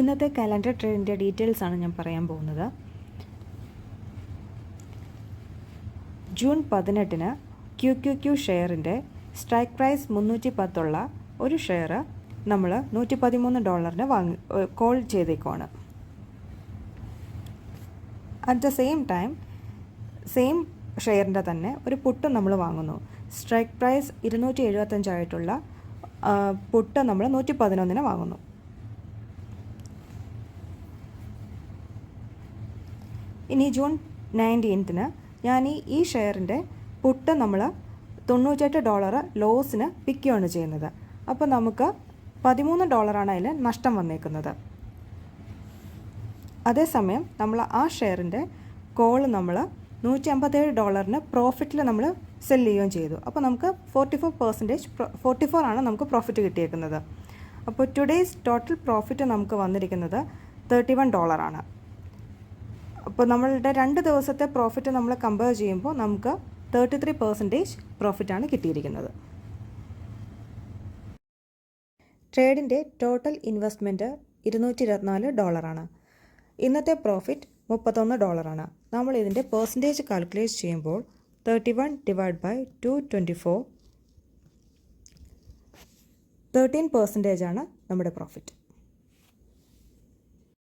ഇന്നത്തെ calendar ട്രേഡിൻ്റെ details ആണ് ഞാൻ പറയാൻ പോകുന്നത്. ജൂൺ 18 QQQ ഷെയറിൻ്റെ സ്ട്രൈക്ക് പ്രൈസ് 310 ഉള്ള ഒരു ഷെയർ നമ്മൾ $113 കോൾ ചെയ്തേക്കുവാണ്. At the same time same ഷെയറിൻ്റെ തന്നെ ഒരു പുട്ട് നമ്മൾ വാങ്ങുന്നു. സ്ട്രൈക്ക് പ്രൈസ് 275 ആയിട്ടുള്ള പുട്ട് നമ്മൾ 111 വാങ്ങുന്നു. ഇനി ജൂൺ 19 ഞാൻ ഈ ഷെയറിൻ്റെ പുട്ട് നമ്മൾ $98 ലോസിന് പിക്കുകയാണ് ചെയ്യുന്നത്. അപ്പോൾ നമുക്ക് $13 അതിൽ നഷ്ടം വന്നേക്കുന്നത്. അതേസമയം നമ്മൾ ആ ഷെയറിൻ്റെ കോൾ നമ്മൾ $157 പ്രോഫിറ്റിൽ നമ്മൾ സെല് ചെയ്യുകയും ചെയ്തു. അപ്പോൾ നമുക്ക് 44% നമുക്ക് പ്രോഫിറ്റ് കിട്ടിയേക്കുന്നത്. അപ്പോൾ ടുഡേയ്സ് ടോട്ടൽ പ്രോഫിറ്റ് നമുക്ക് വന്നിരിക്കുന്നത് $31 അപ്പോൾ നമ്മളുടെ 2 ദിവസത്തെ പ്രോഫിറ്റ് നമ്മൾ കമ്പയർ ചെയ്യുമ്പോൾ നമുക്ക് 33% പ്രോഫിറ്റാണ് കിട്ടിയിരിക്കുന്നത്. ട്രേഡിൻ്റെ ടോട്ടൽ ഇൻവെസ്റ്റ്മെൻറ്റ് $224. ഇന്നത്തെ പ്രോഫിറ്റ് $31. നമ്മൾ ഇതിൻ്റെ പെർസെൻറ്റേജ് കാൽക്കുലേറ്റ് ചെയ്യുമ്പോൾ 31/224 13% നമ്മുടെ പ്രോഫിറ്റ്.